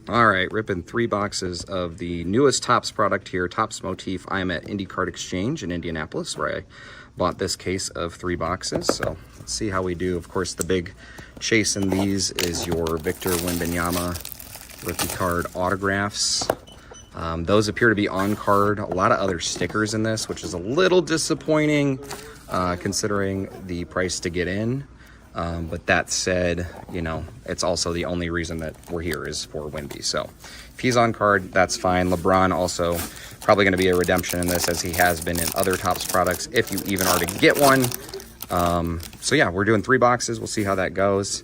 All right, ripping 3 boxes of the newest Topps product here, Topps Motif. I'm at Indy Card Exchange in Indianapolis, where I bought this case of 3 boxes. So let's see how we do. Of course, the big chase in these is your Victor Wembanyama rookie card autographs. Those appear to be on card. A lot of other stickers in this, which is a little disappointing considering the price to get in. But that said, you know, it's also the only reason that we're here is for Wemby. So if he's on card, that's fine. LeBron also probably going to be a redemption in this, as he has been in other Topps products, if you even are to get one. So yeah, we're doing 3 boxes. We'll see how that goes.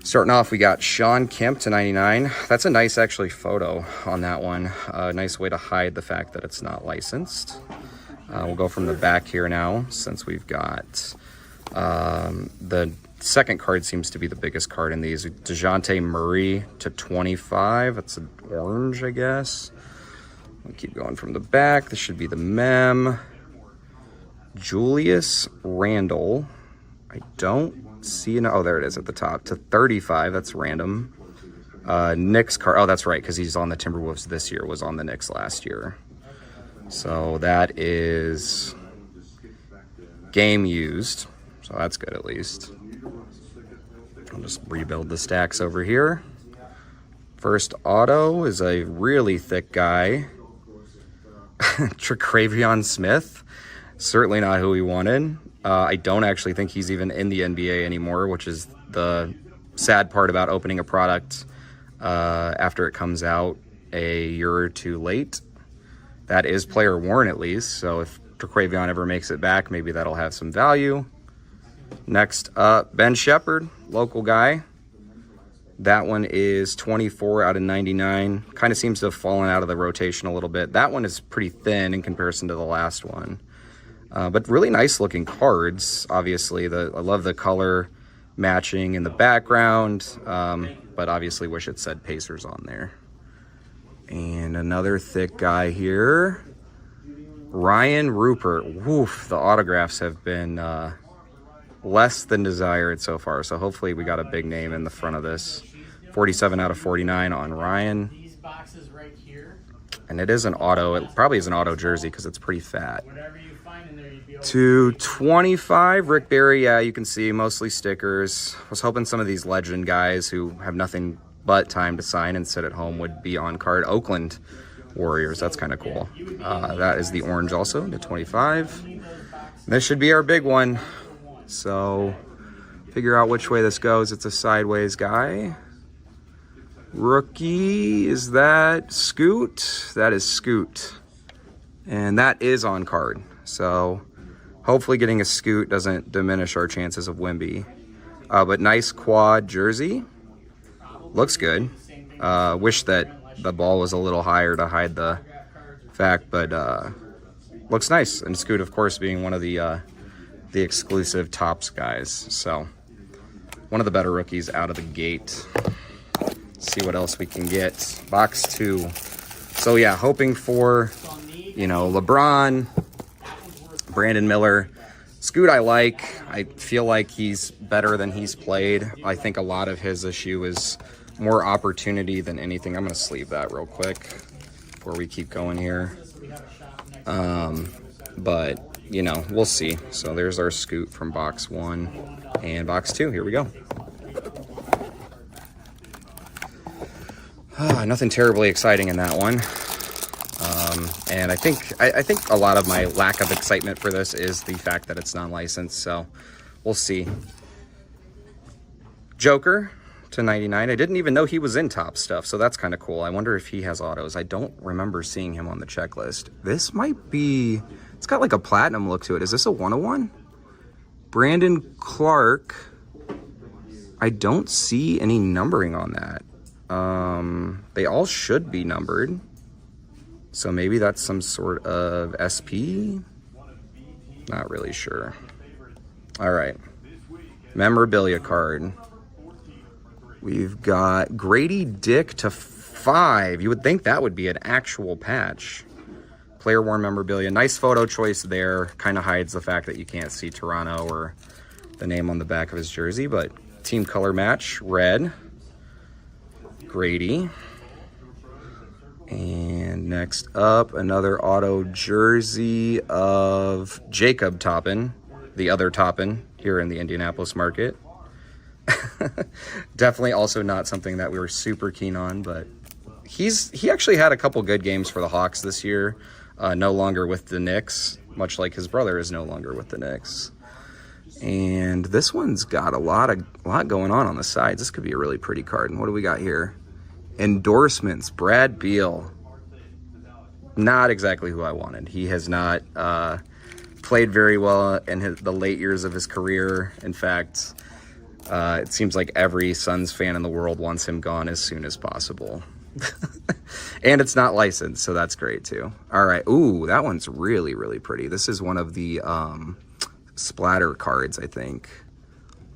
Starting off, we got Sean Kemp to 99. That's a nice, actually, photo on that one. Nice way to hide the fact that it's not licensed. We'll go from the back here now, since we've got... the second card seems to be the biggest card in these. DeJounte Murray to 25. That's an orange, I guess. We'll keep going from the back. This should be the mem. Julius Randle. I don't see... Oh, there it is at the top. To 35. That's random. Knicks card. Oh, that's right, because he's on the Timberwolves this year. Was on the Knicks last year. So that is game used. So that's good, at least. I'll just rebuild the stacks over here. First auto is a really thick guy. Traquavion Smith. Certainly not who we wanted. I don't actually think he's even in the NBA anymore, which is the sad part about opening a product after it comes out a year or two late. That is player worn, at least. So if Traquavion ever makes it back, maybe that'll have some value. Next up, Ben Shepherd, local guy. That one is 24 out of 99. Kind of seems to have fallen out of the rotation a little bit. That one is pretty thin in comparison to the last one. But really nice looking cards, obviously. I love the color matching in the background, but obviously wish it said Pacers on there. And another thick guy here. Ryan Rupert. Woof, the autographs have been... less than desired so far, so hopefully we got a big name in the front of this. 47 out of 49 on Ryan. These boxes right here. And it is an auto. It probably is an auto jersey because it's pretty fat. Whatever you find in there, you'd be able to 25, Rick Barry. Yeah, you can see mostly stickers. I was hoping some of these legend guys who have nothing but time to sign and sit at home would be on card. Oakland Warriors, that's kind of cool. That is the orange also to 25. This should be our big one. So, figure out which way this goes. It's a sideways guy. Rookie, is that Scoot? That is Scoot. And that is on card. So, hopefully getting a Scoot doesn't diminish our chances of Wemby. But nice quad jersey. Looks good. Wish that the ball was a little higher to hide the fact, but looks nice. And Scoot, of course, being one of the exclusive Topps guys. So one of the better rookies out of the gate. Let's see what else we can get. Box 2. So yeah, hoping for, you know, LeBron, Brandon Miller. Scoot I like. I feel like he's better than he's played. I think a lot of his issue is more opportunity than anything. I'm going to sleeve that real quick before we keep going here. But you know, we'll see. So there's our Scoot from box 1 and box 2. Here we go. Nothing terribly exciting in that one. And I think a lot of my lack of excitement for this is the fact that it's non-licensed. So we'll see. Joker to 99. I didn't even know he was in Topps stuff, so that's kind of cool. I wonder if he has autos. I don't remember seeing him on the checklist. This might be... It's got like a platinum look to it. Is this a 101? Brandon Clark. I don't see any numbering on that. They all should be numbered. So maybe that's some sort of SP? Not really sure. All right. Memorabilia card. We've got Grady Dick to 5. You would think that would be an actual patch. Player worn memorabilia. Nice photo choice there. Kind of hides the fact that you can't see Toronto or the name on the back of his jersey, but team color match, red. Grady. And next up, another auto jersey of Jacob Toppin, the other Toppin here in the Indianapolis market. Definitely also not something that we were super keen on, but he actually had a couple good games for the Hawks this year. No longer with the Knicks, much like his brother is no longer with the Knicks. And this one's got a lot going on the sides. This could be a really pretty card. And what do we got here? Endorsements, Brad Beal. Not exactly who I wanted. He has not played very well in the late years of his career. In fact, it seems like every Suns fan in the world wants him gone as soon as possible. And it's not licensed, so that's great too. All right. Ooh, that one's really, really pretty. This is one of the splatter cards, I think.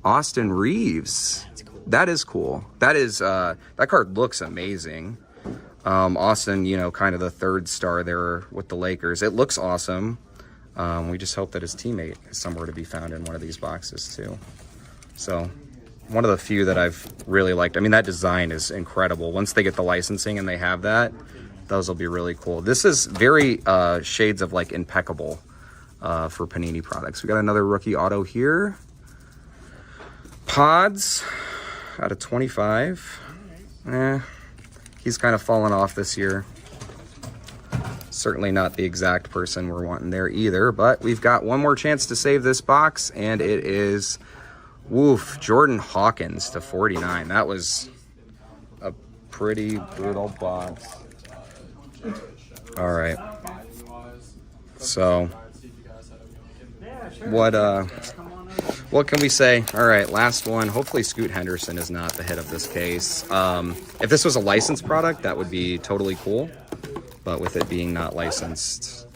Austin Reeves. That is cool. That is that card looks amazing. Austin, you know, kind of the third star there with the Lakers. It looks awesome. We just hope that his teammate is somewhere to be found in one of these boxes too. So one of the few that I've really liked. I mean, that design is incredible. Once they get the licensing and they have that, those will be really cool. This is very shades of like impeccable for Panini products. We got another rookie auto here. Pods out of 25. He's kind of fallen off this year. Certainly not the exact person we're wanting there either, but we've got one more chance to save this box, and it is, woof, Jordan Hawkins to 49. That was a pretty brutal box. All right. So what can we say? All right, last one. Hopefully Scoot Henderson is not the hit of this case. If this was a licensed product, that would be totally cool. But with it being not licensed,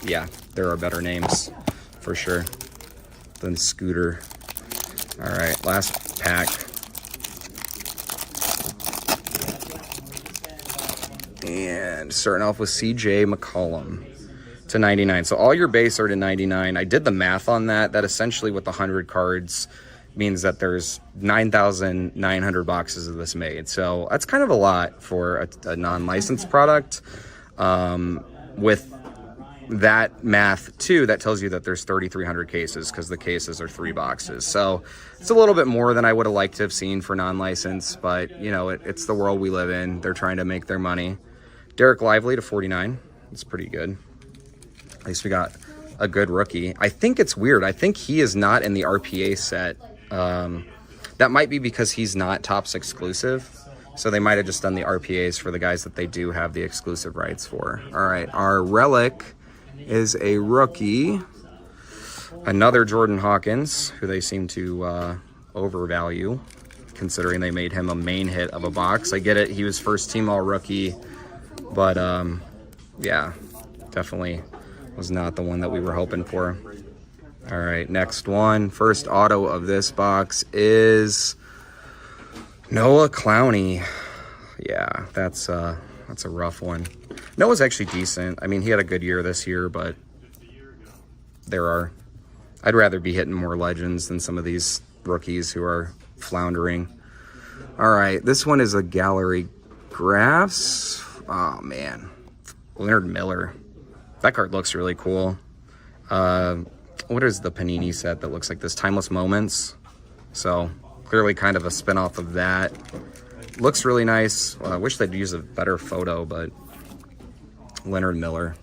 yeah, there are better names for sure than Scooter. All right, last pack. And starting off with CJ McCollum to 99. So all your base are to 99. I did the math on that. That essentially with the 100 cards means that there's 9,900 boxes of this made. So that's kind of a lot for a non-licensed product. With that math too, that tells you that there's 3,300 cases because the cases are 3 boxes. So it's a little bit more than I would have liked to have seen for non-licensed, but you know, it's the world we live in. They're trying to make their money. Derek Lively to 49. It's pretty good. At least we got a good rookie. I think it's weird. I think he is not in the RPA set. That might be because he's not Topps exclusive. So they might have just done the RPAs for the guys that they do have the exclusive rights for. All right, our relic is a rookie. Another Jordan Hawkins, who they seem to overvalue, considering they made him a main hit of a box. I get it. He was first team all rookie. But, yeah, definitely was not the one that we were hoping for. All right, next one. First auto of this box is Noah Clowney. Yeah, that's a rough one. Noah's actually decent. I mean, he had a good year this year, but I'd rather be hitting more legends than some of these rookies who are floundering. All right, this one is a gallery graphs. Oh, man. Leonard Miller. That card looks really cool. What is the Panini set that looks like this? Timeless Moments. So, clearly kind of a spin-off of that. Looks really nice. I wish they'd use a better photo, but Leonard Miller.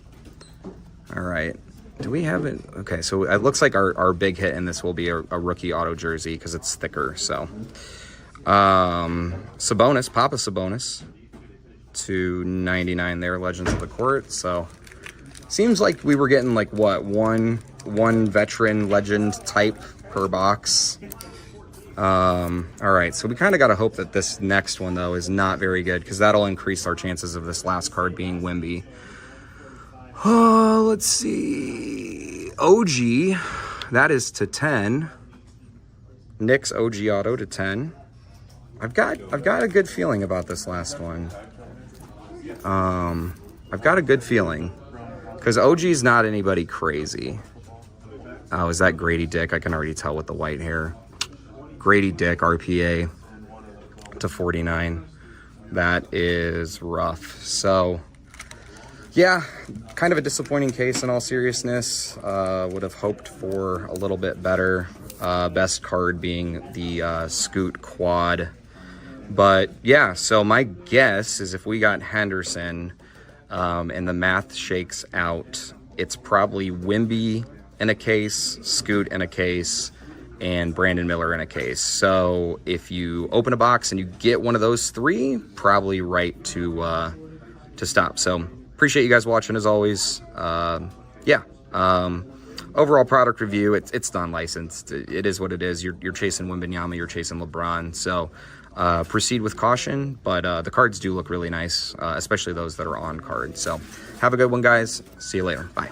All right. Do we have it? Okay, so it looks like our big hit in this will be a rookie auto jersey because it's thicker. So, Sabonis, Papa Sabonis to 99 there, Legends of the Court. So, seems like we were getting like what, one veteran legend type per box. All right, so we kind of got to hope that this next one though is not very good because that'll increase our chances of this last card being Wemby. Oh, let's see. OG, that is to 10. Knicks OG auto to 10. I've got a good feeling about this last one. I've got a good feeling because OG's not anybody crazy. Oh, is that Grady Dick? I can already tell with the white hair. Grady Dick, RPA to 49. That is rough. So, yeah, kind of a disappointing case in all seriousness. Would have hoped for a little bit better. Best card being the Scoot Quad. But, yeah, so my guess is if we got Henderson and the math shakes out, it's probably Wemby in a case, Scoot in a case, and Brandon Miller in a case. So if you open a box and you get one of those three, probably right to stop. So appreciate you guys watching as always. Overall product review, it's non-licensed. It is what it is. You're chasing Wembanyama, you're chasing LeBron. So proceed with caution, but the cards do look really nice, especially those that are on card. So have a good one, guys. See you later. Bye.